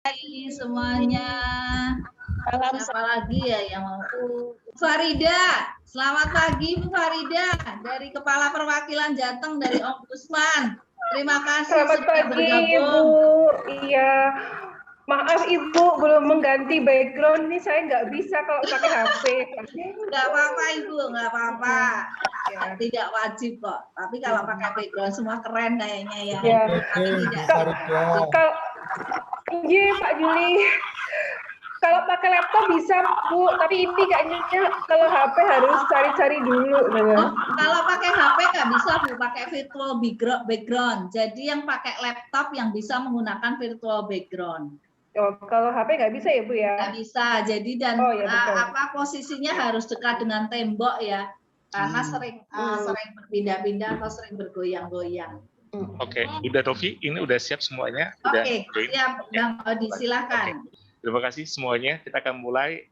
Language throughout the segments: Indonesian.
Hai semuanya. Salam Siapa lagi ya yang mau? Farida, selamat pagi Bu Farida dari Kepala Perwakilan Jateng dari Ombudsman. Terima kasih Selamat sudah pagi bergabung. Ibu. Iya. Maaf Ibu belum mengganti background ini saya nggak bisa kalau pakai HP. Nggak apa-apa Ibu, nggak apa-apa. Ya. Tidak wajib kok. Tapi kalau pakai background semua keren kayaknya ya. Ya. Tapi tidak. Kalau iya Pak Juli. Kalau pakai laptop bisa Bu, tapi ini kayaknya kalau HP harus cari-cari dulu. Kalau pakai HP nggak bisa Bu, pakai virtual background. Jadi yang pakai laptop yang bisa menggunakan virtual background. Oh, kalau HP nggak bisa ya Bu ya? Nggak bisa. Jadi dan posisinya harus dekat dengan tembok ya, karena sering berpindah-pindah atau sering bergoyang-goyang. Oke, Bunda Tofi, ini udah siap semuanya? Oke, siap Bang Odi, silakan. Terima kasih semuanya. Kita akan mulai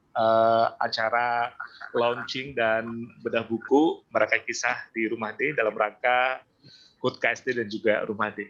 acara launching dan bedah buku Merangkai Kisah di Rumah D dalam rangka HUT KSD dan juga Rumah D.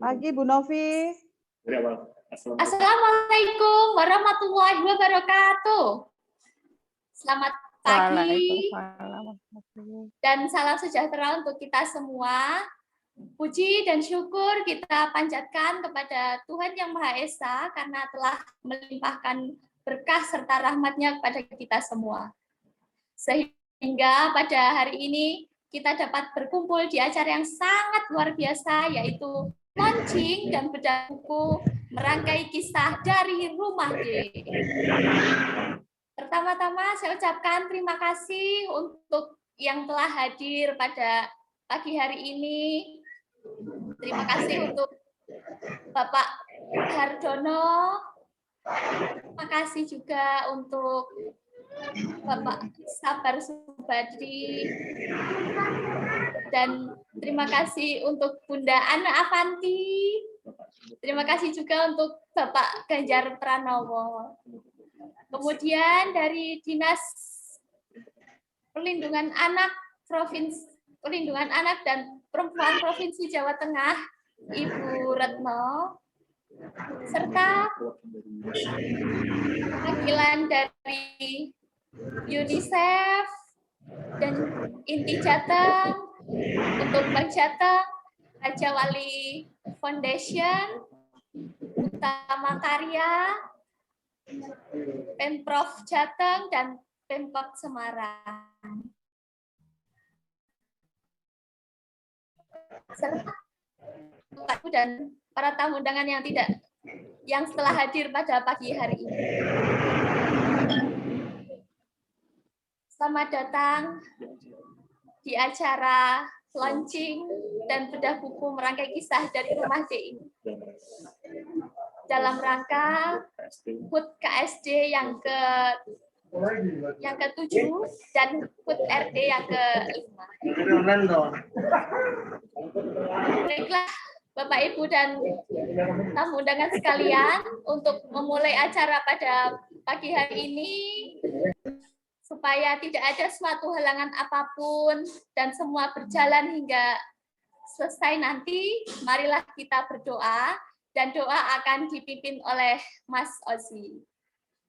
Pagi Bu Novi. Assalamualaikum warahmatullahi wabarakatuh. Selamat pagi dan salam sejahtera untuk kita semua. Puji dan syukur kita panjatkan kepada Tuhan Yang Maha Esa karena telah melimpahkan berkah serta rahmat-Nya kepada kita semua. Sehingga pada hari ini kita dapat berkumpul di acara yang sangat luar biasa, yaitu launching dan bedah buku Merangkai Kisah dari Rumah D. Pertama-tama saya ucapkan terima kasih untuk yang telah hadir pada pagi hari ini. Terima kasih untuk Bapak Hardono. Terima kasih juga untuk Bapak Sabar Subadri. Dan terima kasih untuk Bunda Ana Avanti. Terima kasih juga untuk Bapak Ganjar Pranowo. Kemudian dari Dinas Perlindungan Anak dan Perempuan Provinsi Jawa Tengah, Ibu Retno, serta perwakilan dari UNICEF dan Inti Jateng, untuk Bank Jateng, Raja Wali Foundation, Utama Karya, Pemprov Jateng, dan Pemkot Semarang. Serta dan para tamu undangan yang telah hadir pada pagi hari ini. Selamat datang di acara launching dan bedah buku Merangkai Kisah dari Rumah D ini. Dalam rangka HUT KSD yang ke-7 dan HUT RD yang ke-5. Baiklah, Bapak Ibu dan tamu undangan sekalian, untuk memulai acara pada pagi hari ini, supaya tidak ada suatu halangan apapun dan semua berjalan hingga selesai nanti, marilah kita berdoa, dan doa akan dipimpin oleh Mas Ozi.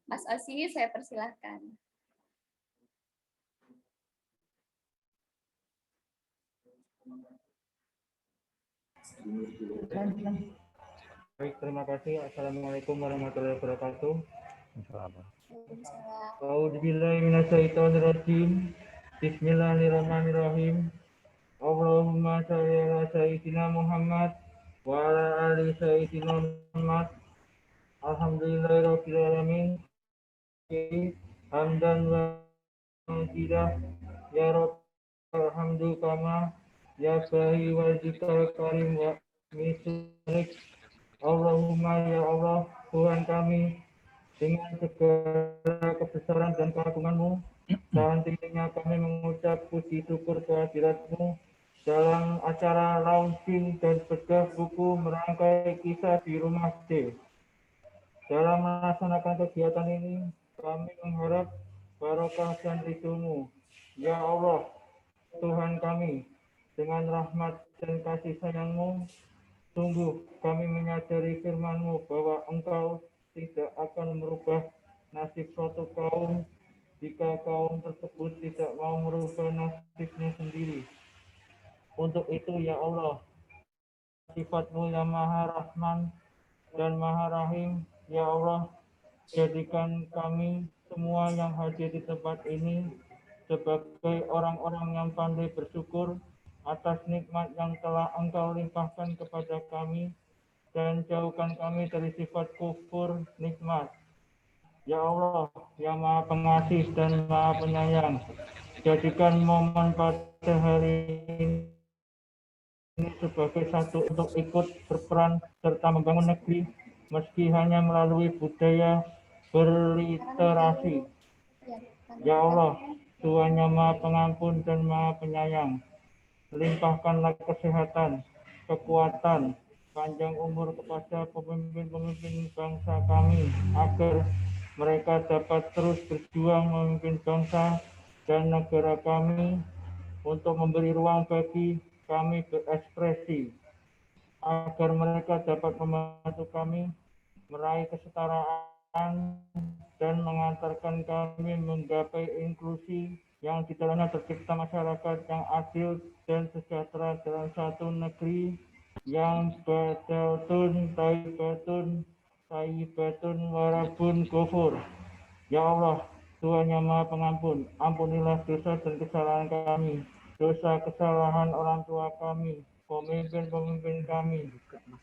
Mas Ozi, saya persilahkan. Baik, terima kasih. Assalamualaikum warahmatullahi wabarakatuh. A'udzubillahiminasyaitonirrajim. Bismillahirrahmanirrahim. Allahumma shalli ala sayyidina Muhammad wa ala ali sayyidina Muhammad. Alhamdulillahirabbil alamin. Hamdan wa hamdilah ya Rabb alhamdu kama ya bahi wajikal karim wa misulik. Allahumma ya Allah, Tuhan kami, dengan segala kebesaran dan keagungan-Mu, sehentiknya kami mengucap puji syukur kehadirat-Mu dalam acara launching dan bedah buku merangkai kisah di Rumah D. Dalam melaksanakan kegiatan ini, kami mengharap barokah dan ridho-Mu. Ya Allah, Tuhan kami, dengan rahmat dan kasih sayang-Mu, sungguh kami menyadari firman-Mu bahwa Engkau tidak akan merubah nasib suatu kaum jika kaum tersebut tidak mau merubah nasibnya sendiri. Untuk itu ya Allah, sifat-Mu yang Maha Rahman dan Maha Rahim, ya Allah, jadikan kami semua yang hadir di tempat ini sebagai orang-orang yang pandai bersyukur atas nikmat yang telah Engkau limpahkan kepada kami, dan jauhkan kami dari sifat kufur nikmat. Ya Allah, yang Maha Pengasih dan Maha Penyayang, jadikan momen pada hari ini sebagai satu untuk ikut berperan serta membangun negeri, meski hanya melalui budaya berliterasi. Ya Allah, Tuhan yang Maha Pengampun dan Maha Penyayang, limpahkanlah kesehatan, kekuatan, panjang umur kepada pemimpin-pemimpin bangsa kami, agar mereka dapat terus berjuang memimpin bangsa dan negara kami, untuk memberi ruang bagi kami berekspresi, agar mereka dapat membantu kami meraih kesetaraan dan mengantarkan kami menggapai inklusi yang di dalamnya tercipta masyarakat yang adil dan sejahtera dalam satu negeri yang badatun, tayyibatun, warabun, gofur. Ya Allah, Tuhan yang Maha Pengampun, ampunilah dosa dan kesalahan kami, dosa kesalahan orang tua kami, pemimpin-pemimpin kami,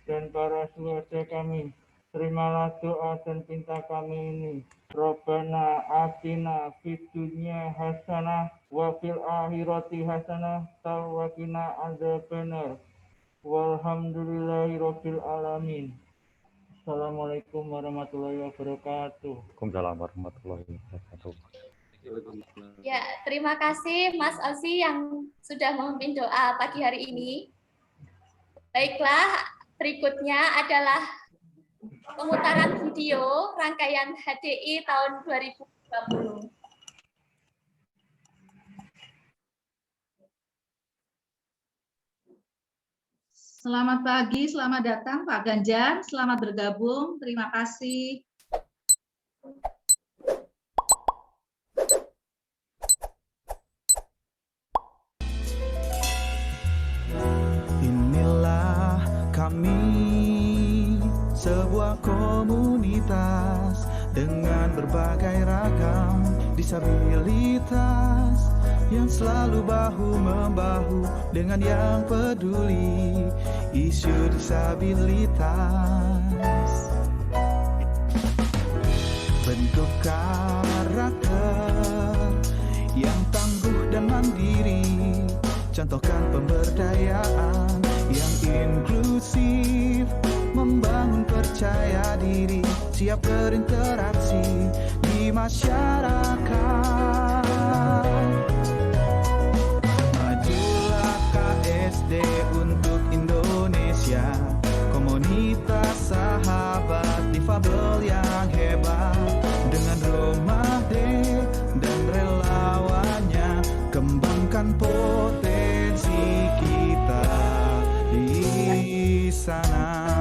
dan para syuhada kami. Terimalah doa dan pinta kami ini. Rabbana atina fid dunya hasanah wa fil akhirati hasanah wa qina adzabannar. Walhamdulillahirabbil alamin. Assalamualaikum warahmatullahi wabarakatuh. Waalaikumsalam warahmatullahi wabarakatuh. Ya, terima kasih Mas Osi yang sudah memimpin doa pagi hari ini. Baiklah, berikutnya adalah pemutaran video rangkaian HDI tahun 2020. Selamat pagi, selamat datang Pak Ganjar, selamat bergabung, terima kasih. Inilah kami, sebuah komunitas dengan berbagai ragam disabilitas yang selalu bahu-membahu dengan yang peduli isu disabilitas. Bentuk karakter yang tangguh dan mandiri, contohkan pemberdayaan yang inklusif, membangun percaya diri, siap berinteraksi di masyarakat. Majulah KSD untuk Indonesia, komunitas sahabat difabel yang hebat. Dengan Rumah D dan relawannya, kembangkan potensi kita di sana.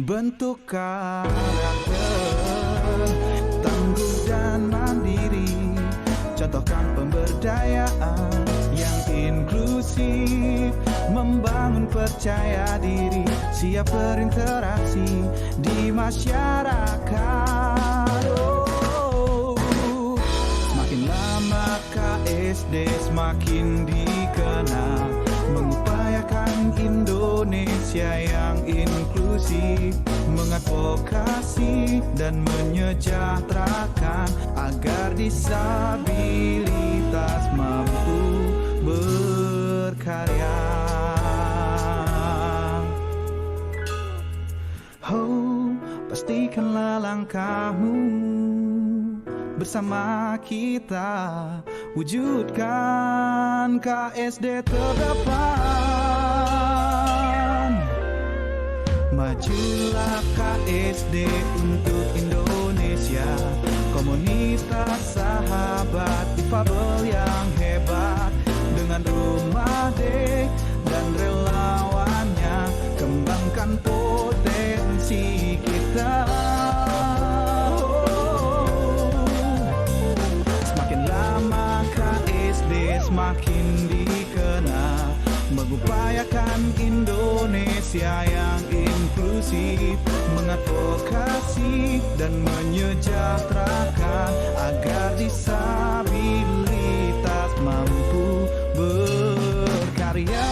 Bentuk karakter tangguh dan mandiri, contohkan pemberdayaan yang inklusif, membangun percaya diri, siap berinteraksi di masyarakat. Semakin lama KSD semakin dikenal, mengupayakan Indonesia yang inklusif, mengadvokasi dan menyejahterakan agar disabilitas mampu berkarya. Oh, pastikanlah langkahmu bersama kita, wujudkan KSD terdepan. Majulah KSD untuk Indonesia, komunitas sahabat difabel yang hebat. Dengan Rumah D dan relawannya, kembangkan potensi kita. Semakin dikenal, mengupayakan Indonesia yang inklusif, mengadvokasi dan menyejahterakan agar disabilitas mampu berkarya.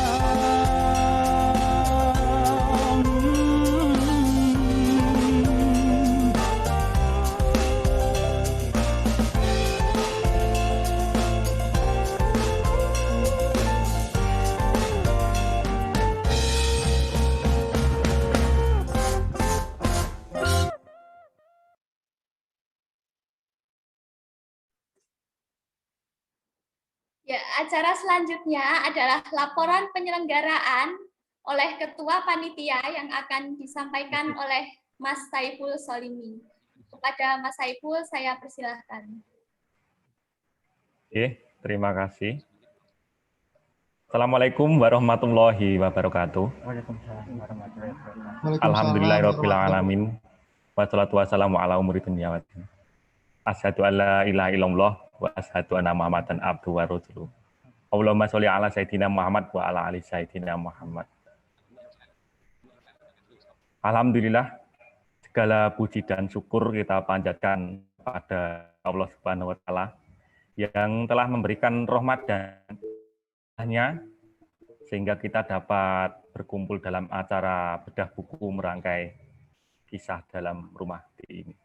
Ya, acara selanjutnya adalah laporan penyelenggaraan oleh Ketua Panitia yang akan disampaikan oleh Mas Saiful Solimi. Kepada Mas Saiful, saya persilahkan. Oke, terima kasih. Assalamualaikum warahmatullahi wabarakatuh. Alhamdulillahirabbil alamin. Wassalatu wassalamu ala umuri dunya wa din. Asyhadu alla ilaha illallah wa asyhadu anna Muhammadan abduhu wa rasuluh. Allahumma sholli ala sayyidina Muhammad wa ala ali sayyidina Muhammad. Alhamdulillah, segala puji dan syukur kita panjatkan pada Allah Subhanahu wa taala yang telah memberikan rahmat dan hanya sehingga kita dapat berkumpul dalam acara bedah buku merangkai kisah dalam rumah ini.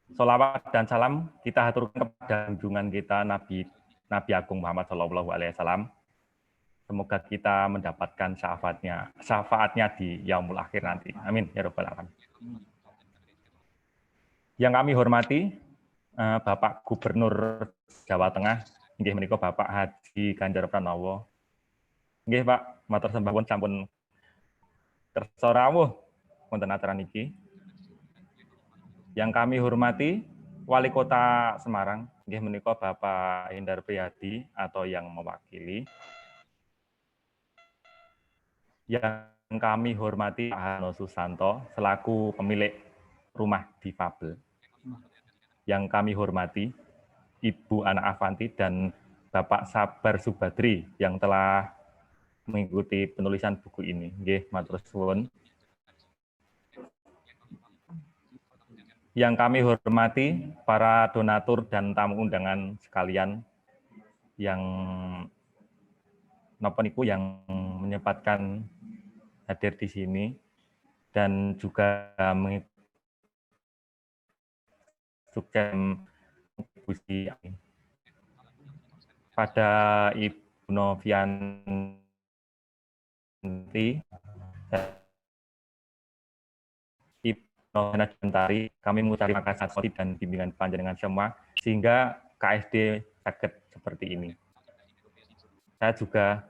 Sholawat dan salam kita haturkan kepada junjungan kita Nabi Agung Muhammad SAW. Semoga kita mendapatkan syafaatnya di yaumul akhir nanti. Amin ya rabbal alamin. Yang kami hormati Bapak Gubernur Jawa Tengah, inggih menika Bapak Haji Ganjar Pranowo. Inggih Pak, matur sembah pun sampun kersa rawuh wonten acara niki. Yang kami hormati Wali Kota Semarang, inggih menika Bapak Hendar Priyadi atau yang mewakili. Yang kami hormati Pak Hano Susanto selaku pemilik rumah difabel. Yang kami hormati Ibu Ana Avanti dan Bapak Sabar Subadri yang telah mengikuti penulisan buku ini. Nggih, matur suwun. Yang kami hormati para donatur dan tamu undangan sekalian yang napa niku yang menyempatkan hadir di sini dan juga sukses kontribusi pada Ibu Novianti, Nantari, kami mengucapkan terima kasih dan bimbingan panjenengan semua sehingga KSD sakit seperti ini. Saya juga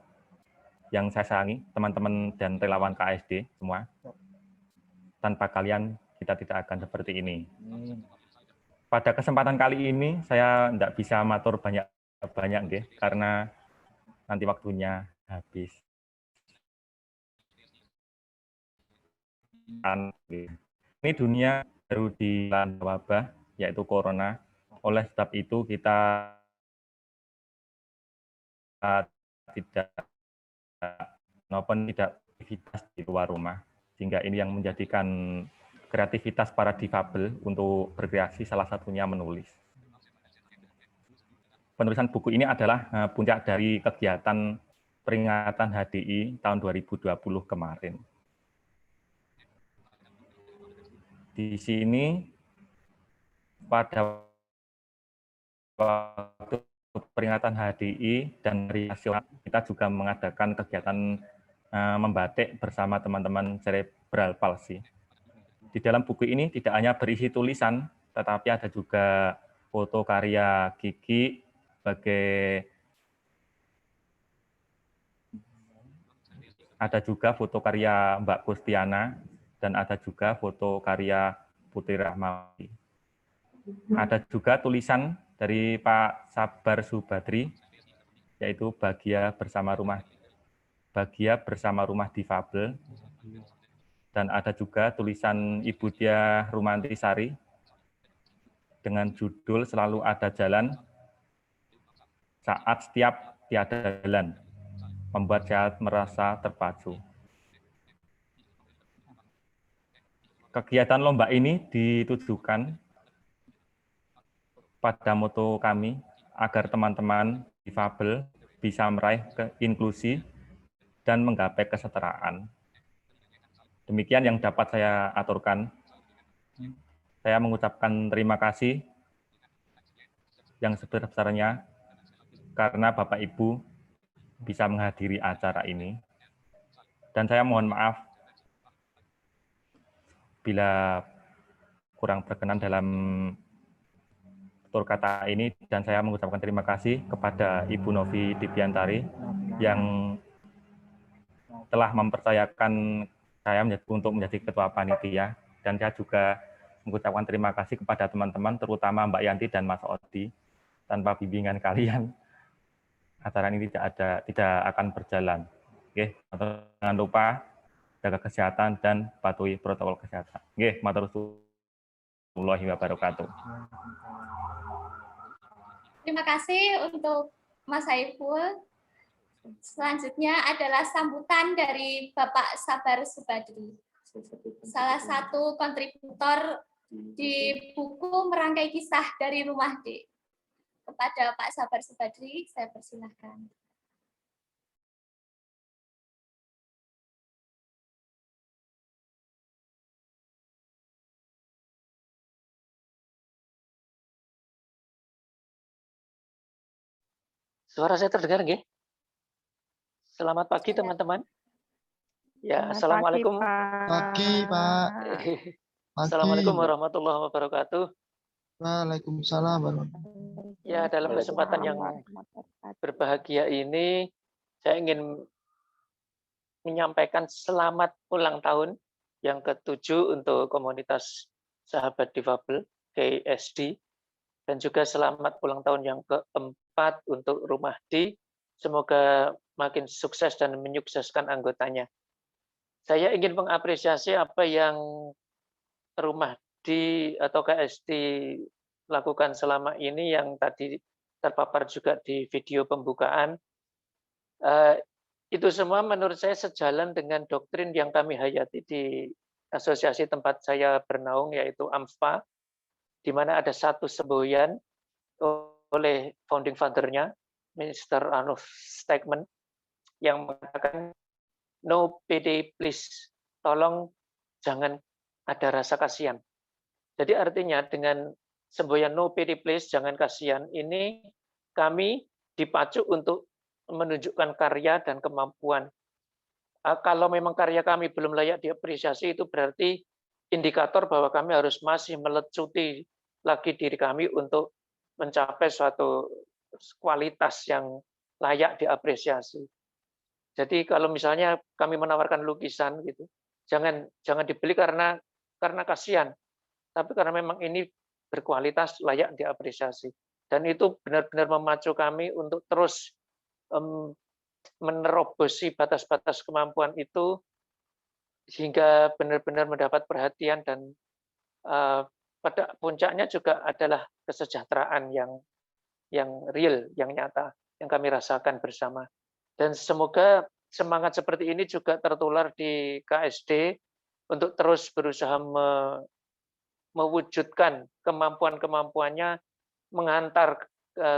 yang saya sayangi teman-teman dan relawan KSD semua. Tanpa kalian kita tidak akan seperti ini. Pada kesempatan kali ini saya tidak bisa matur banyak nggih karena nanti waktunya habis. Ini dunia baru dilanda wabah, yaitu corona. Oleh sebab itu kita tidak aktivitas di luar rumah, sehingga ini yang menjadikan kreativitas para difabel untuk berkreasi, salah satunya menulis. Penulisan buku ini adalah puncak dari kegiatan peringatan HDI tahun 2020 kemarin. Di sini pada waktu peringatan HDI dan Hari Nasional kita juga mengadakan kegiatan membatik bersama teman-teman cerebral palsy. Di dalam buku ini tidak hanya berisi tulisan, tetapi ada juga foto karya Kiki ada juga foto karya Mbak Kustiana, dan ada juga foto karya Putri Rahmawati. Ada juga tulisan dari Pak Sabar Subadri, yaitu Bahagia bersama rumah difabel. Dan ada juga tulisan Ibu Dia Rumantisari dengan judul Selalu Ada Jalan Saat Setiap Tiada Jalan, membuat saya merasa terpacu. Kegiatan lomba ini ditujukan pada moto kami agar teman-teman difabel bisa meraih inklusi dan menggapai kesetaraan. Demikian yang dapat saya aturkan. Saya mengucapkan terima kasih yang sebesar-besarnya karena Bapak Ibu bisa menghadiri acara ini. Dan saya mohon maaf bila kurang berkenan dalam tutur kata ini, dan saya mengucapkan terima kasih kepada Ibu Novi Dibiantari yang telah mempercayakan saya untuk menjadi ketua panitia, dan saya juga mengucapkan terima kasih kepada teman-teman, terutama Mbak Yanti dan Mas Odi. Tanpa bimbingan kalian, acara ini tidak akan berjalan. Oke, jangan lupa jaga kesehatan dan patuhi protokol kesehatan. Oke, matur warahmatullahi wabarakatuh. Terima kasih untuk Mas Saiful. Selanjutnya adalah sambutan dari Bapak Sabar Subadri, salah satu kontributor di buku Merangkai Kisah dari Rumah D. Kepada Pak Sabar Subadri, saya persilahkan. Suara saya terdengar nggih? Selamat pagi teman-teman. Ya, assalamualaikum. Pagi, Pak. Assalamualaikum warahmatullahi wabarakatuh. Waalaikumsalam warahmatullahi wabarakatuh. Ya, dalam kesempatan yang berbahagia ini, saya ingin menyampaikan selamat ulang tahun yang ke-7 untuk komunitas sahabat difabel KSD, dan juga selamat ulang tahun yang ke-4 untuk Rumah D. Semoga makin sukses dan menyukseskan anggotanya. Saya ingin mengapresiasi apa yang Rumah D atau KSD lakukan selama ini yang tadi terpapar juga di video pembukaan. Itu semua menurut saya sejalan dengan doktrin yang kami hayati di asosiasi tempat saya bernaung, yaitu AMFPA, di mana ada satu semboyan oleh founding father-nya, Mr. Arnold Stegman, yang mengatakan, no PD please, tolong jangan ada rasa kasihan. Jadi artinya dengan semboyan no PD please, jangan kasihan ini, kami dipacu untuk menunjukkan karya dan kemampuan. Kalau memang karya kami belum layak diapresiasi, itu berarti indikator bahwa kami harus masih melecuti lagi diri kami untuk mencapai suatu kualitas yang layak diapresiasi. Jadi kalau misalnya kami menawarkan lukisan gitu, jangan dibeli karena kasihan, tapi karena memang ini berkualitas, layak diapresiasi. Dan itu benar-benar memacu kami untuk terus menerobosi batas-batas kemampuan itu sehingga benar-benar mendapat perhatian, dan pada puncaknya juga adalah kesejahteraan yang real, yang nyata, yang kami rasakan bersama. Dan semoga semangat seperti ini juga tertular di KSD, untuk terus berusaha mewujudkan kemampuan-kemampuannya, menghantar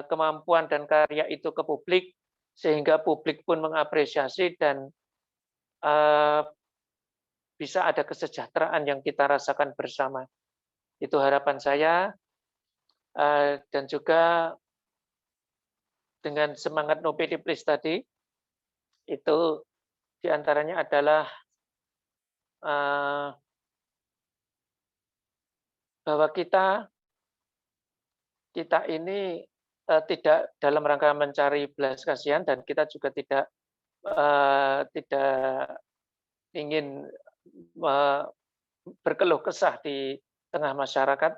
kemampuan dan karya itu ke publik, sehingga publik pun mengapresiasi dan bisa ada kesejahteraan yang kita rasakan bersama. Itu harapan saya, dan juga dengan semangat No Pity Please tadi, itu diantaranya adalah bahwa kita ini tidak dalam rangka mencari belas kasihan, dan kita juga tidak ingin berkeluh kesah di tengah masyarakat.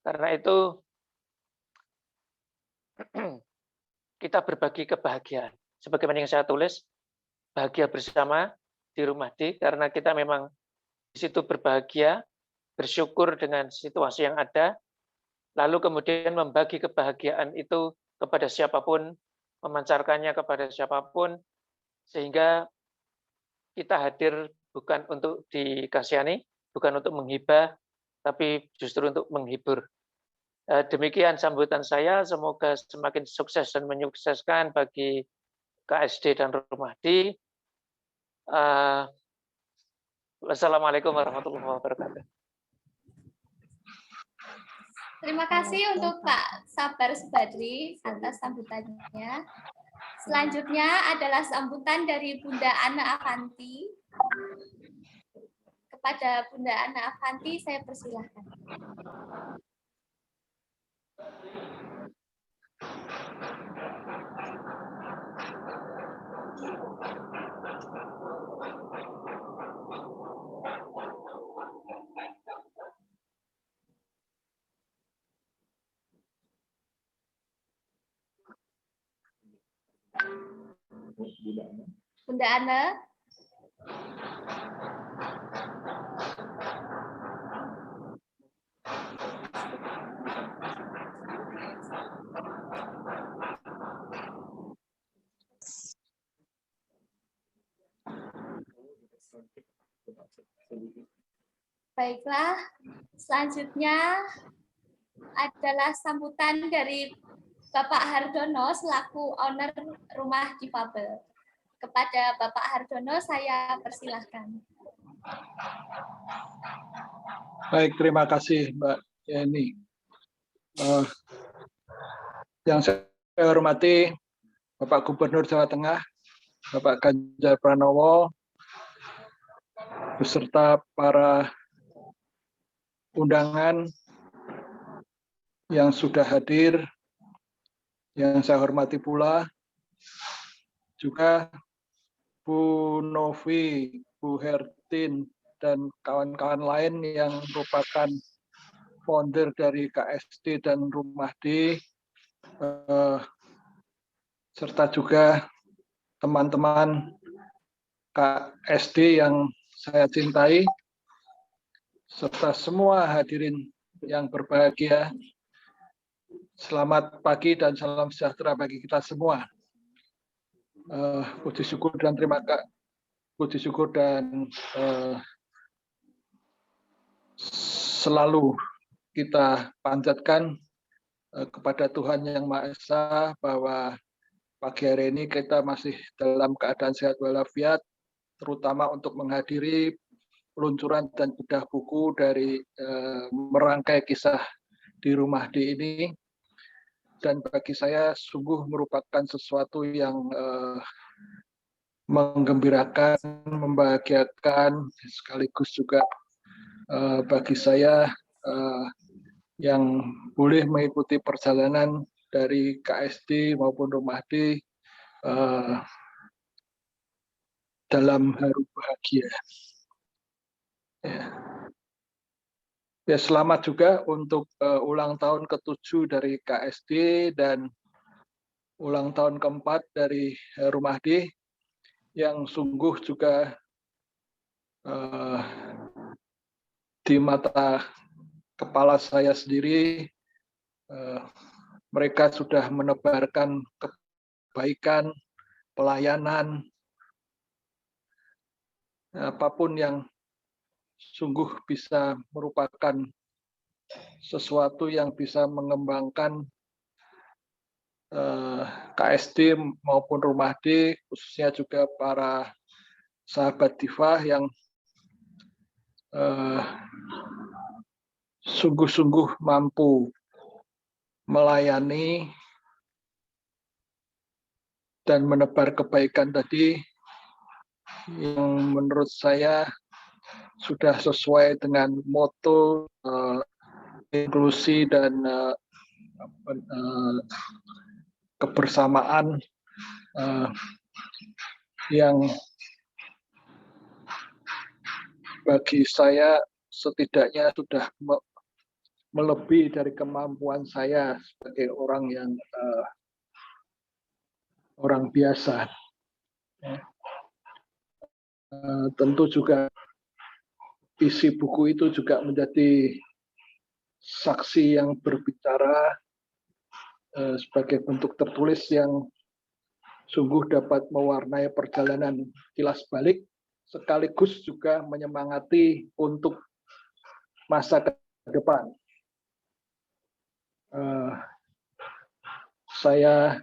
Karena itu kita berbagi kebahagiaan. Sebagaimana yang saya tulis, bahagia bersama di Rumah D, karena kita memang di situ berbahagia, bersyukur dengan situasi yang ada, lalu kemudian membagi kebahagiaan itu kepada siapapun, memancarkannya kepada siapapun, sehingga kita hadir bukan untuk dikasihani, bukan untuk menghibah, tapi justru untuk menghibur. Demikian sambutan saya, semoga semakin sukses dan menyukseskan bagi KSD dan Rumah D. Wassalamualaikum warahmatullahi wabarakatuh. Terima kasih untuk Pak Sabar Subadri atas sambutannya. Selanjutnya adalah sambutan dari Bunda Ana Avanti. Kepada Bunda Ana Avanti, saya persilahkan. Bunda Ana. Baiklah, selanjutnya adalah sambutan dari Bapak Hardono selaku owner Rumah Difabel. Kepada Bapak Hardono saya persilahkan. Baik, terima kasih Mbak Yeni. Yang saya hormati Bapak Gubernur Jawa Tengah, Bapak Ganjar Pranowo, beserta para undangan yang sudah hadir, yang saya hormati pula juga Bu Novi, Bu Hertin, dan kawan-kawan lain yang merupakan founder dari KSD dan Rumah D, serta juga teman-teman KSD yang saya cintai, serta semua hadirin yang berbahagia. Selamat pagi dan salam sejahtera bagi kita semua. Puji syukur dan selalu kita panjatkan kepada Tuhan Yang Maha Esa bahwa pagi hari ini kita masih dalam keadaan sehat walafiat, terutama untuk menghadiri peluncuran dan bedah buku dari merangkai kisah di Rumah D ini. Dan bagi saya sungguh merupakan sesuatu yang menggembirakan, membahagiakan, sekaligus juga bagi saya yang boleh mengikuti perjalanan dari KSD maupun Rumah D dalam haru bahagia. Ya, selamat juga untuk ulang tahun ke-7 dari KSD dan ulang tahun ke-4 dari Rumah D, yang sungguh juga di mata kepala saya sendiri, mereka sudah menebarkan kebaikan, pelayanan, apapun yang sungguh bisa merupakan sesuatu yang bisa mengembangkan KSD maupun Rumah D, khususnya juga para sahabat Diva yang sungguh-sungguh mampu melayani dan menebar kebaikan tadi yang menurut saya sudah sesuai dengan moto inklusi dan kebersamaan yang bagi saya setidaknya sudah melebihi dari kemampuan saya sebagai orang yang orang biasa. Tentu juga isi buku itu juga menjadi saksi yang berbicara sebagai bentuk tertulis yang sungguh dapat mewarnai perjalanan kilas balik, sekaligus juga menyemangati untuk masa ke depan. Saya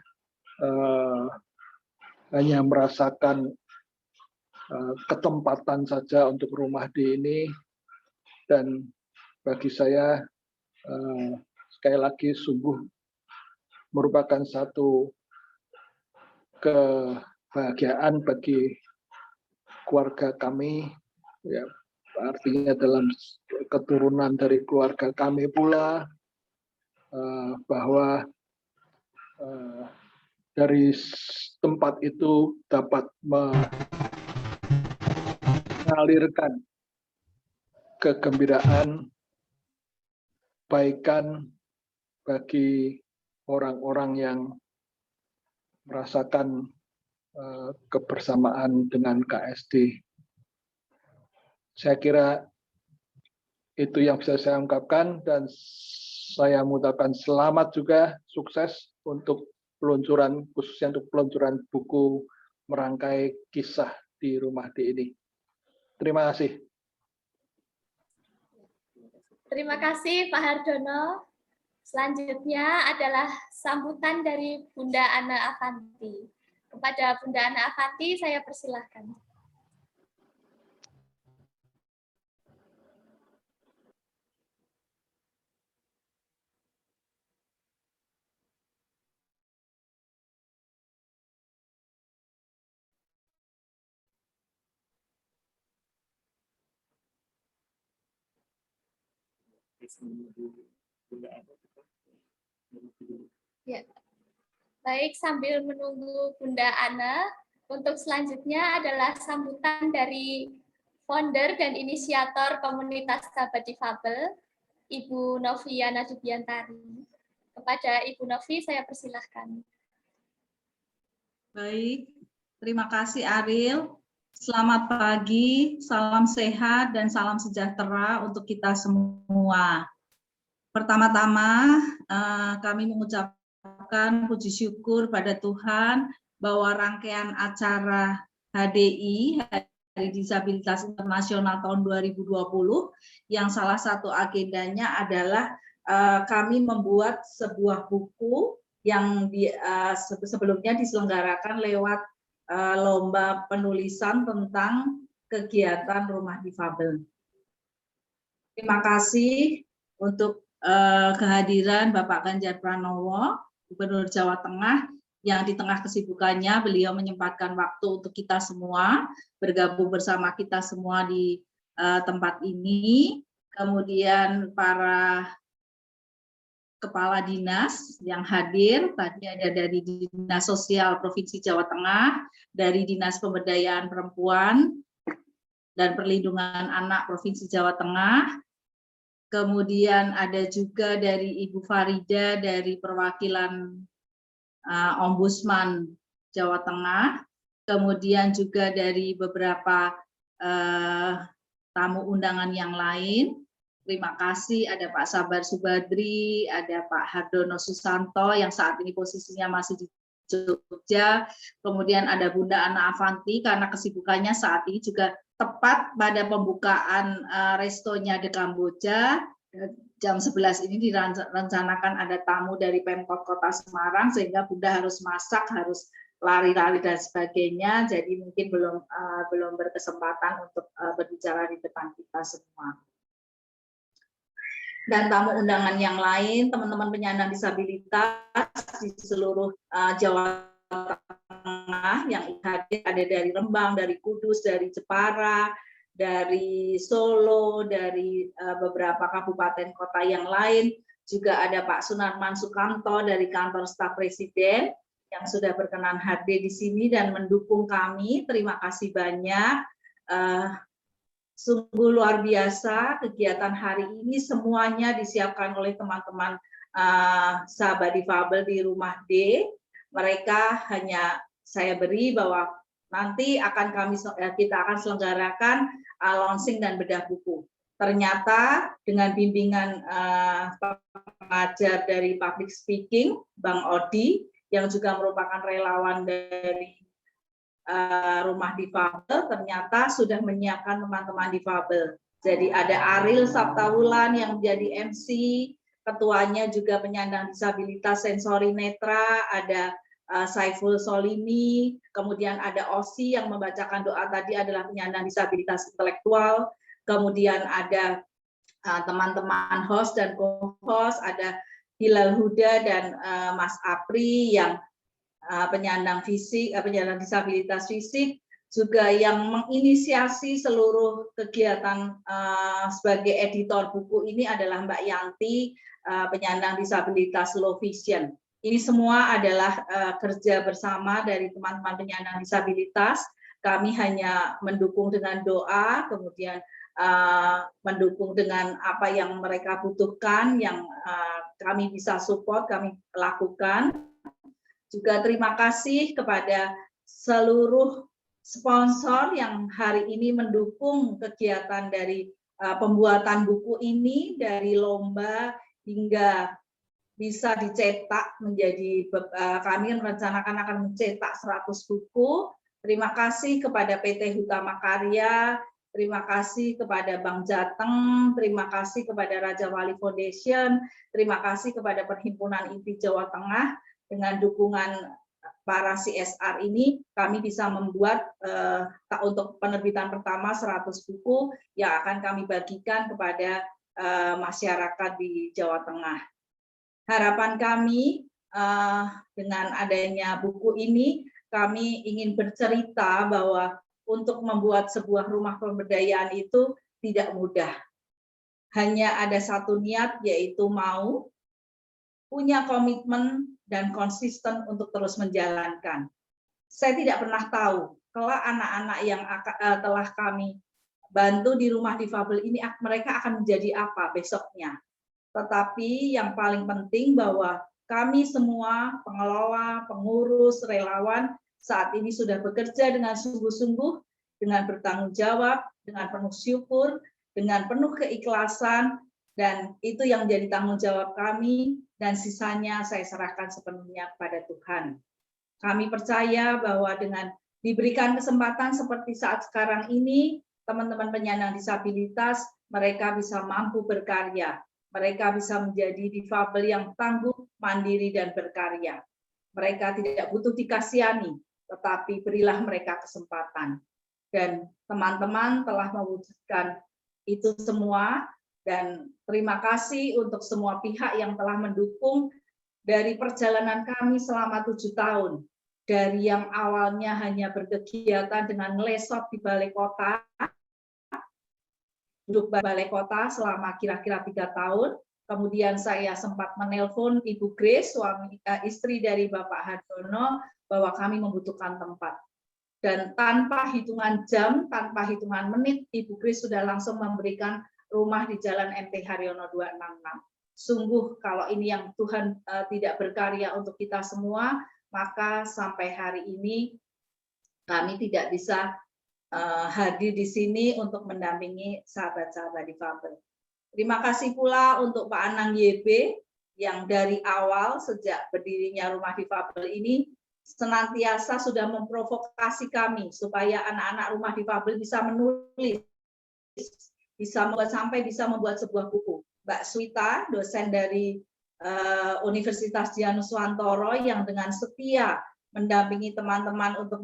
hanya merasakan ketempatan saja untuk Rumah D ini, dan bagi saya sekali lagi sungguh merupakan satu kebahagiaan bagi keluarga kami, ya, artinya dalam keturunan dari keluarga kami pula, bahwa dari tempat itu dapat mengalirkan kegembiraan, kebaikan bagi orang-orang yang merasakan kebersamaan dengan KSD. Saya kira itu yang bisa saya ungkapkan, dan saya mengucapkan selamat juga, sukses untuk peluncuran, khususnya untuk peluncuran buku merangkai kisah di Rumah D ini. Terima kasih. Terima kasih Pak Hardono. Selanjutnya adalah sambutan dari Bunda Ana Avanti. Kepada Bunda Ana Avanti, saya persilahkan. Ya. Baik, sambil menunggu Bunda Ana, untuk selanjutnya adalah sambutan dari founder dan inisiator komunitas sahabat difabel, Ibu Noviana Dubiantari. Kepada Ibu Novi, saya persilahkan. Baik, terima kasih Ariel. Selamat pagi, salam sehat dan salam sejahtera untuk kita semua. Pertama-tama, kami mengucapkan puji syukur pada Tuhan bahwa rangkaian acara HDI, Hari Disabilitas Internasional tahun 2020, yang salah satu agendanya adalah kami membuat sebuah buku yang sebelumnya diselenggarakan lewat lomba penulisan tentang kegiatan Rumah Difabel. Terima kasih untuk kehadiran Bapak Ganjar Pranowo, Gubernur Jawa Tengah, yang di tengah kesibukannya beliau menyempatkan waktu untuk kita semua, bergabung bersama kita semua di tempat ini. Kemudian para kepala dinas yang hadir, tadi ada dari Dinas Sosial Provinsi Jawa Tengah, dari Dinas Pemberdayaan Perempuan dan Perlindungan Anak Provinsi Jawa Tengah, kemudian ada juga dari Ibu Farida dari perwakilan Ombudsman Jawa Tengah, kemudian juga dari beberapa tamu undangan yang lain. Terima kasih, ada Pak Sabar Subadri, ada Pak Hardono Susanto yang saat ini posisinya masih di Jogja, kemudian ada Bunda Ana Avanti karena kesibukannya saat ini juga tepat pada pembukaan restonya di Kamboja, jam 11 ini direncanakan ada tamu dari Pemkot Kota Semarang, sehingga Bunda harus masak, harus lari-lari dan sebagainya, jadi mungkin belum berkesempatan untuk berbicara di depan kita semua. Dan tamu undangan yang lain, teman-teman penyandang disabilitas di seluruh Jawa Tengah yang hadir, ada dari Rembang, dari Kudus, dari Jepara, dari Solo, dari beberapa kabupaten kota yang lain, juga ada Pak Sunarman Sukamto dari kantor staf Presiden yang sudah berkenan hadir di sini dan mendukung kami. Terima kasih banyak. Sungguh luar biasa kegiatan hari ini, semuanya disiapkan oleh teman-teman sahabat difabel di Rumah D. Mereka hanya saya beri bahwa nanti kita akan selenggarakan launching dan bedah buku. Ternyata dengan bimbingan pengajar dari public speaking, Bang Odi, yang juga merupakan relawan dari Rumah Difabel, ternyata sudah menyiapkan teman-teman difabel. Jadi ada Ariel Sabtawulan yang menjadi MC, ketuanya juga penyandang disabilitas sensori netra, ada Saiful Solimi, kemudian ada Osi yang membacakan doa tadi adalah penyandang disabilitas intelektual, kemudian ada teman-teman host dan co-host, ada Hilal Huda dan Mas Apri yang penyandang disabilitas fisik, juga yang menginisiasi seluruh kegiatan sebagai editor buku ini adalah Mbak Yanti, penyandang disabilitas low vision. Ini semua adalah kerja bersama dari teman-teman penyandang disabilitas. Kami hanya mendukung dengan doa, kemudian mendukung dengan apa yang mereka butuhkan, yang kami bisa support, kami lakukan. Juga terima kasih kepada seluruh sponsor yang hari ini mendukung kegiatan dari pembuatan buku ini, dari lomba hingga bisa dicetak menjadi, kami merencanakan akan mencetak 100 buku. Terima kasih kepada PT Hutama Karya, terima kasih kepada Bank Jateng, terima kasih kepada Raja Wali Foundation, terima kasih kepada Perhimpunan Inti Jawa Tengah. Dengan dukungan para CSR ini, kami bisa membuat untuk penerbitan pertama 100 buku yang akan kami bagikan kepada masyarakat di Jawa Tengah. Harapan kami dengan adanya buku ini, kami ingin bercerita bahwa untuk membuat sebuah rumah pemberdayaan itu tidak mudah. Hanya ada satu niat, yaitu mau, punya komitmen, dan konsisten untuk terus menjalankan. Saya tidak pernah tahu, kelak anak-anak yang telah kami bantu di Rumah Difabel ini, mereka akan menjadi apa besoknya. Tetapi yang paling penting bahwa kami semua, pengelola, pengurus, relawan, saat ini sudah bekerja dengan sungguh-sungguh, dengan bertanggung jawab, dengan penuh syukur, dengan penuh keikhlasan, dan itu yang menjadi tanggung jawab kami, dan sisanya saya serahkan sepenuhnya kepada Tuhan. Kami percaya bahwa dengan diberikan kesempatan seperti saat sekarang ini, teman-teman penyandang disabilitas, mereka bisa mampu berkarya. Mereka bisa menjadi difabel yang tangguh, mandiri, dan berkarya. Mereka tidak butuh dikasihani, tetapi berilah mereka kesempatan. Dan teman-teman telah mewujudkan itu semua, dan terima kasih untuk semua pihak yang telah mendukung dari perjalanan kami selama 7 tahun. Dari yang awalnya hanya berkegiatan dengan lesot di balai kota, duduk balai kota selama kira-kira 3 tahun. Kemudian saya sempat menelpon Ibu Grace, istri dari Bapak Hardono, bahwa kami membutuhkan tempat. Dan tanpa hitungan jam, tanpa hitungan menit, Ibu Grace sudah langsung memberikan rumah di Jalan MT Haryono 266. Sungguh kalau ini yang Tuhan tidak berkarya untuk kita semua, maka sampai hari ini kami tidak bisa hadir di sini untuk mendampingi sahabat-sahabat difabel. Terima kasih pula untuk Pak Anang YB yang dari awal sejak berdirinya Rumah Difabel ini senantiasa sudah memprovokasi kami supaya anak-anak rumah difabel bisa menulis, bisa membuat sebuah buku. Mbak Swita, dosen dari Universitas Dianuswantoro yang dengan setia mendampingi teman-teman untuk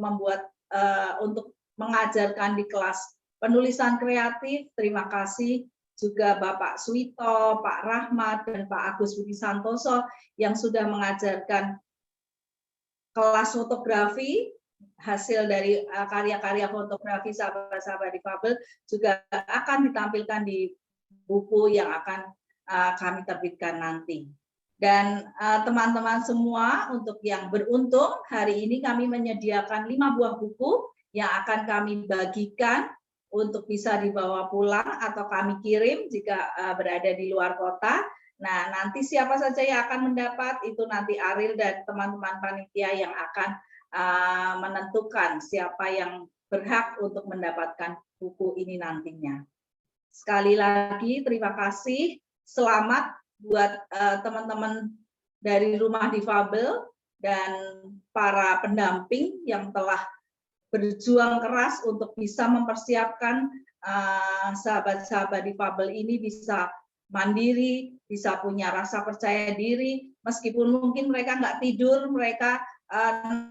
untuk mengajarkan di kelas penulisan kreatif. Terima kasih juga Bapak Swito, Pak Rahmat, dan Pak Agus Budi Santoso yang sudah mengajarkan kelas fotografi. Hasil dari karya-karya fotografi sahabat-sahabat difabel juga akan ditampilkan di buku yang akan kami terbitkan nanti. Dan teman-teman semua, untuk yang beruntung, hari ini kami menyediakan 5 buah buku yang akan kami bagikan untuk bisa dibawa pulang atau kami kirim jika berada di luar kota. Nah, nanti siapa saja yang akan mendapat, itu nanti Ariel dan teman-teman panitia yang akan menentukan siapa yang berhak untuk mendapatkan buku ini nantinya. Sekali lagi, terima kasih. Selamat buat teman-teman dari Rumah Difabel dan para pendamping yang telah berjuang keras untuk bisa mempersiapkan sahabat-sahabat difabel ini bisa mandiri, bisa punya rasa percaya diri, meskipun mungkin mereka nggak tidur, mereka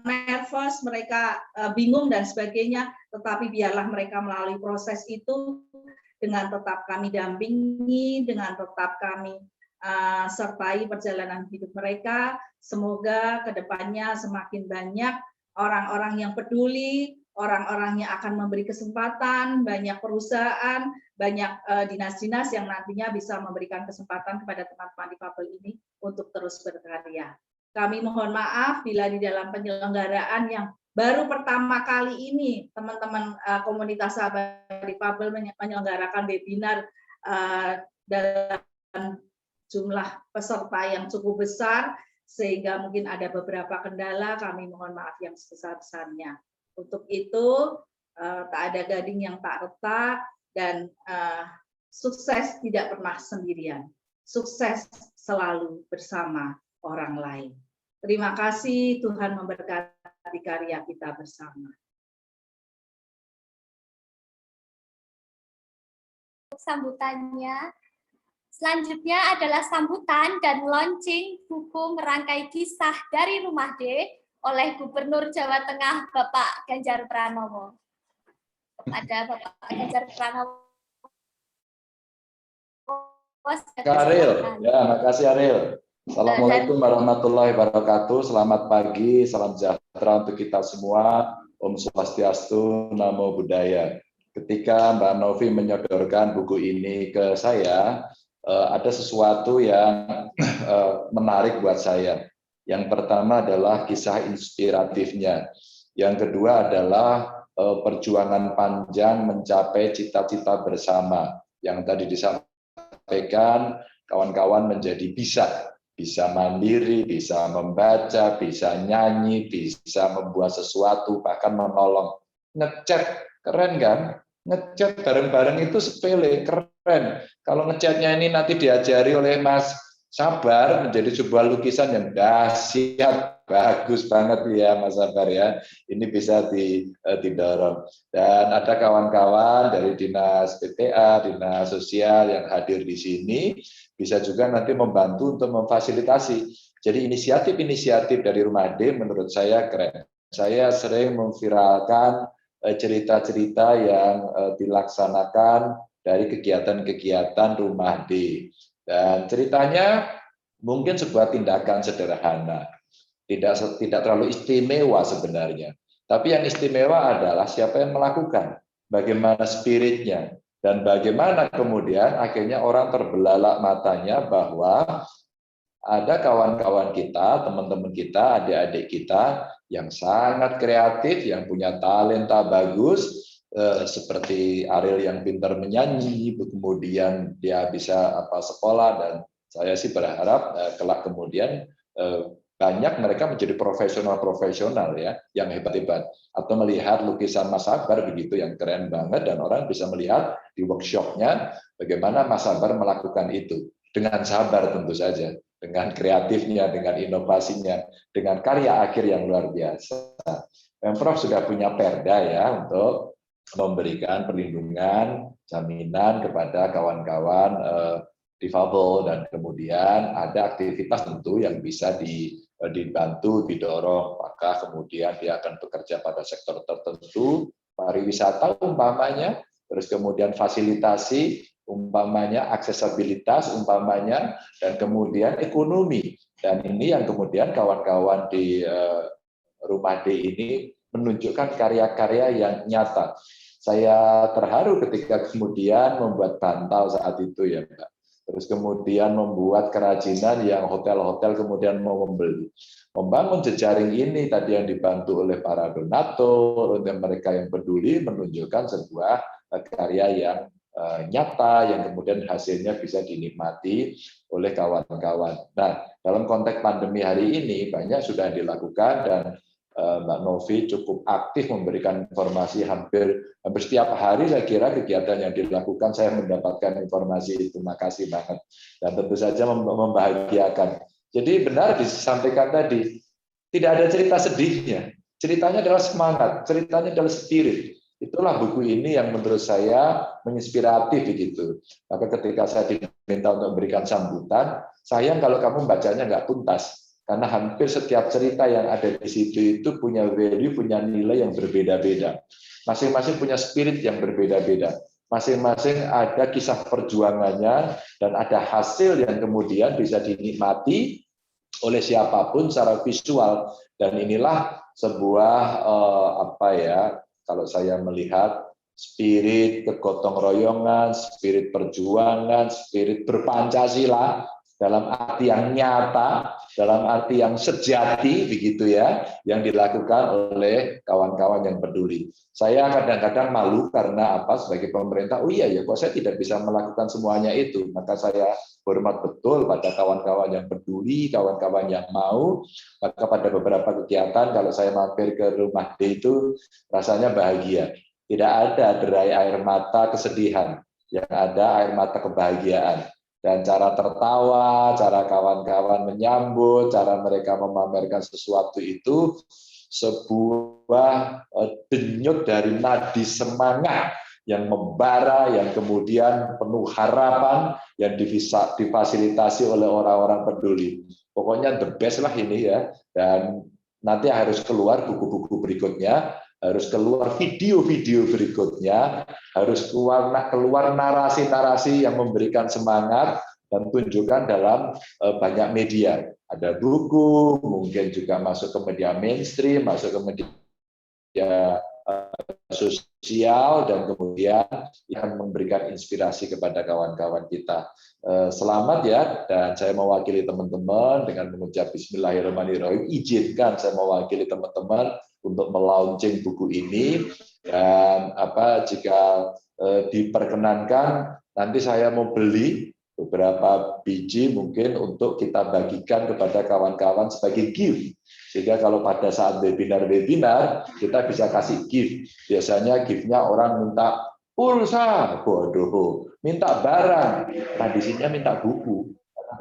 nervous, mereka bingung dan sebagainya, tetapi biarlah mereka melalui proses itu dengan tetap kami dampingi, dengan tetap kami sertai perjalanan hidup mereka. Semoga kedepannya semakin banyak orang-orang yang peduli, orang-orang yang akan memberi kesempatan, banyak perusahaan, banyak dinas-dinas yang nantinya bisa memberikan kesempatan kepada teman-teman difabel ini untuk terus berkarya. Kami mohon maaf bila di dalam penyelenggaraan yang baru pertama kali ini teman-teman komunitas sahabat difabel menyelenggarakan webinar dalam jumlah peserta yang cukup besar, sehingga mungkin ada beberapa kendala, kami mohon maaf yang sebesar-besarnya. Untuk itu, tak ada gading yang tak retak, dan sukses tidak pernah sendirian. Sukses selalu bersama orang lain. Terima kasih, Tuhan memberkati karya kita bersama. Sambutannya. Selanjutnya adalah sambutan dan launching buku merangkai kisah dari Rumah D oleh Gubernur Jawa Tengah Bapak Ganjar Pranowo. Kepada Bapak Ganjar Pranowo. Ariel, ya, makasih Ariel. Assalamualaikum warahmatullahi wabarakatuh. Selamat pagi, salam sejahtera untuk kita semua. Om Swastiastu, Namo Buddhaya. Ketika Mbak Novi menyodorkan buku ini ke saya, ada sesuatu yang menarik buat saya. Yang pertama adalah kisah inspiratifnya. Yang kedua adalah perjuangan panjang mencapai cita-cita bersama. Yang tadi disampaikan, kawan-kawan menjadi bisa mandiri, bisa membaca, bisa nyanyi, bisa membuat sesuatu, bahkan menolong. Ngecat, keren kan? Ngecat bareng-bareng itu sepele, keren. Kalau ngecatnya ini nanti diajari oleh Mas Sabar menjadi sebuah lukisan yang dahsyat, bagus banget ya Mas Sabar ya. Ini bisa didorong. Dan ada kawan-kawan dari Dinas PPA, Dinas Sosial yang hadir di sini, bisa juga nanti membantu untuk memfasilitasi. Jadi inisiatif-inisiatif dari Rumah D menurut saya keren. Saya sering memviralkan cerita-cerita yang dilaksanakan dari kegiatan-kegiatan Rumah D. Dan ceritanya mungkin sebuah tindakan sederhana, tidak terlalu istimewa sebenarnya. Tapi yang istimewa adalah siapa yang melakukan, bagaimana spiritnya, dan bagaimana kemudian akhirnya orang terbelalak matanya bahwa ada kawan-kawan kita, teman-teman kita, adik-adik kita yang sangat kreatif, yang punya talenta bagus, seperti Ariel yang pintar menyanyi, kemudian dia bisa sekolah, dan saya sih berharap kelak kemudian banyak mereka menjadi profesional ya, yang hebat-hebat, atau melihat lukisan Mas Sabar begitu yang keren banget, dan orang bisa melihat di workshopnya bagaimana Mas Sabar melakukan itu dengan sabar tentu saja. dengan kreatifnya, dengan inovasinya, dengan karya akhir yang luar biasa. Pemprov sudah punya perda ya untuk memberikan perlindungan, jaminan kepada kawan-kawan difabel, dan kemudian ada aktivitas tentu yang bisa dibantu, didorong, maka kemudian dia akan bekerja pada sektor tertentu, pariwisata umpamanya, terus kemudian fasilitasi umpamanya, aksesibilitas umpamanya, dan kemudian ekonomi. Dan ini yang kemudian kawan-kawan di Rumah D ini menunjukkan karya-karya yang nyata. Saya terharu ketika kemudian membuat bantal saat itu ya Mbak. Terus kemudian membuat kerajinan yang hotel-hotel kemudian mau membeli. Membangun jejaring ini tadi yang dibantu oleh para donatur, oleh mereka yang peduli, menunjukkan sebuah karya yang nyata yang kemudian hasilnya bisa dinikmati oleh kawan-kawan. Nah, dalam konteks pandemi hari ini banyak sudah dilakukan dan Mbak Novi cukup aktif memberikan informasi hampir setiap hari. Saya kira kegiatan yang dilakukan saya mendapatkan informasi itu, makasih banget, dan tentu saja membahagiakan. Jadi benar disampaikan tadi, tidak ada cerita sedihnya, ceritanya adalah semangat, ceritanya adalah spirit. Itulah buku ini yang menurut saya menginspiratif begitu. Maka ketika saya diminta untuk memberikan sambutan, sayang kalau kamu bacanya nggak tuntas. Karena hampir setiap cerita yang ada di situ itu punya value, punya nilai yang berbeda-beda. Masing-masing punya spirit yang berbeda-beda. Masing-masing ada kisah perjuangannya dan ada hasil yang kemudian bisa dinikmati oleh siapapun secara visual. Dan inilah sebuah kalau saya melihat spirit kegotong royongan, spirit perjuangan, spirit berpancasila dalam arti yang nyata, dalam arti yang sejati begitu ya, yang dilakukan oleh kawan-kawan yang peduli. Saya kadang-kadang malu karena apa, sebagai pemerintah, oh iya ya kok saya tidak bisa melakukan semuanya itu. Maka saya hormat betul pada kawan-kawan yang peduli, kawan-kawan yang mau. Maka pada beberapa kegiatan kalau saya mampir ke Rumah D itu rasanya bahagia. Tidak ada derai air mata kesedihan, yang ada air mata kebahagiaan. Dan cara tertawa, cara kawan-kawan menyambut, cara mereka memamerkan sesuatu itu sebuah denyut dari nadi semangat yang membara, yang kemudian penuh harapan, yang difasilitasi oleh orang-orang peduli. Pokoknya the best lah ini ya. Dan nanti harus keluar buku-buku berikutnya, harus keluar video-video berikutnya, harus keluar narasi-narasi yang memberikan semangat dan tunjukkan dalam banyak media. Ada buku, mungkin juga masuk ke media mainstream, masuk ke media sosial, dan kemudian yang memberikan inspirasi kepada kawan-kawan kita. Selamat ya, dan saya mewakili teman-teman dengan mengucap Bismillahirrahmanirrahim. Izinkan saya mewakili teman-teman untuk melaunching buku ini, dan jika diperkenankan nanti saya mau beli beberapa biji mungkin untuk kita bagikan kepada kawan-kawan sebagai gift, sehingga kalau pada saat webinar kita bisa kasih gift. Biasanya giftnya orang minta pulsa, bodoh, minta barang, tradisinya minta buku.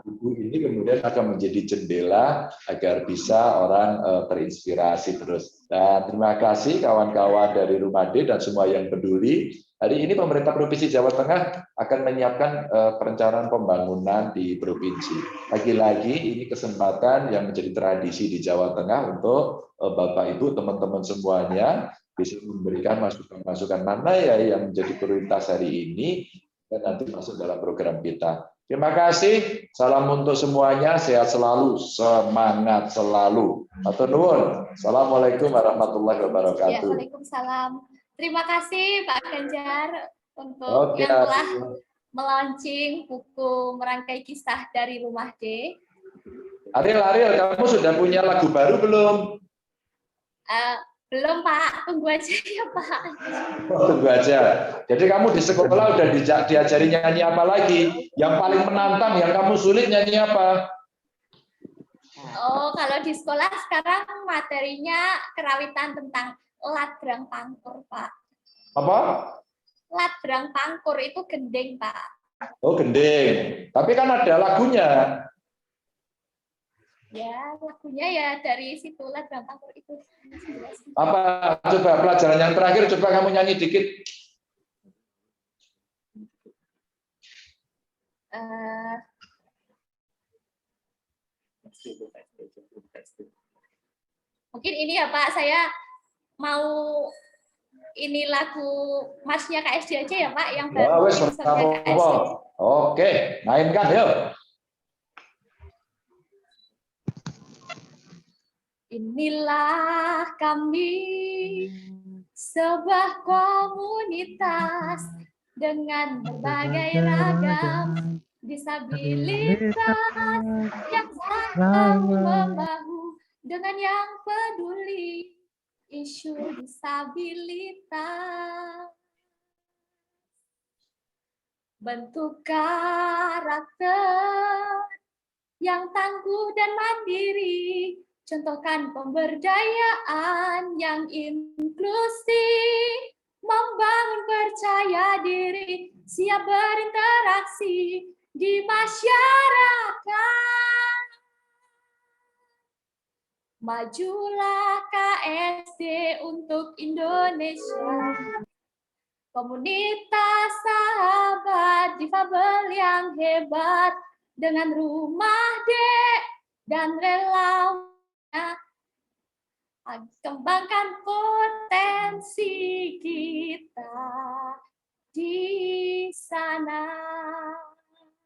Buku ini kemudian akan menjadi jendela agar bisa orang terinspirasi terus. Dan terima kasih kawan-kawan dari Rumah D dan semua yang peduli. Hari ini pemerintah Provinsi Jawa Tengah akan menyiapkan perencanaan pembangunan di provinsi. Lagi-lagi ini kesempatan yang menjadi tradisi di Jawa Tengah untuk Bapak Ibu, teman-teman semuanya bisa memberikan masukan-masukan mana ya yang menjadi prioritas hari ini dan nanti masuk dalam program kita. Terima kasih, salam untuk semuanya, sehat selalu, semangat selalu. Matur nuwun. Assalamualaikum warahmatullahi wabarakatuh. Ya, waalaikumsalam. Terima kasih Pak Ganjar untuk yang telah melaunching buku Merangkai Kisah dari Rumah D. Ariel, kamu sudah punya lagu baru belum? Belum Pak, tunggu aja ya Pak. Tunggu aja. Jadi kamu di sekolah udah diajari nyanyi apa lagi? Yang paling menantang, yang kamu sulit nyanyi apa? Oh, kalau di sekolah sekarang materinya kerawitan tentang ladrang pangkur, Pak. Apa? Ladrang pangkur itu gending, Pak. Oh, gending. Tapi kan ada lagunya. Ya, lagunya ya dari situ lah gampang itu. Apa? Coba pelajaran yang terakhir, coba kamu nyanyi dikit. Mungkin ini ya Pak, saya mau ini lagu marsnya KSD aja ya Pak, yang baru KSD. Oke, mainkan yuk. Inilah kami, sebuah komunitas dengan berbagai ragam disabilitas yang saling membahu dengan yang peduli isu disabilitas. Bentuk karakter yang tangguh dan mandiri, contohkan pemberdayaan yang inklusif, membangun percaya diri, siap berinteraksi di masyarakat. Majulah KSD untuk Indonesia. Komunitas sahabat difabel yang hebat dengan rumah dek dan relawannya. Kembangkan potensi kita di sana.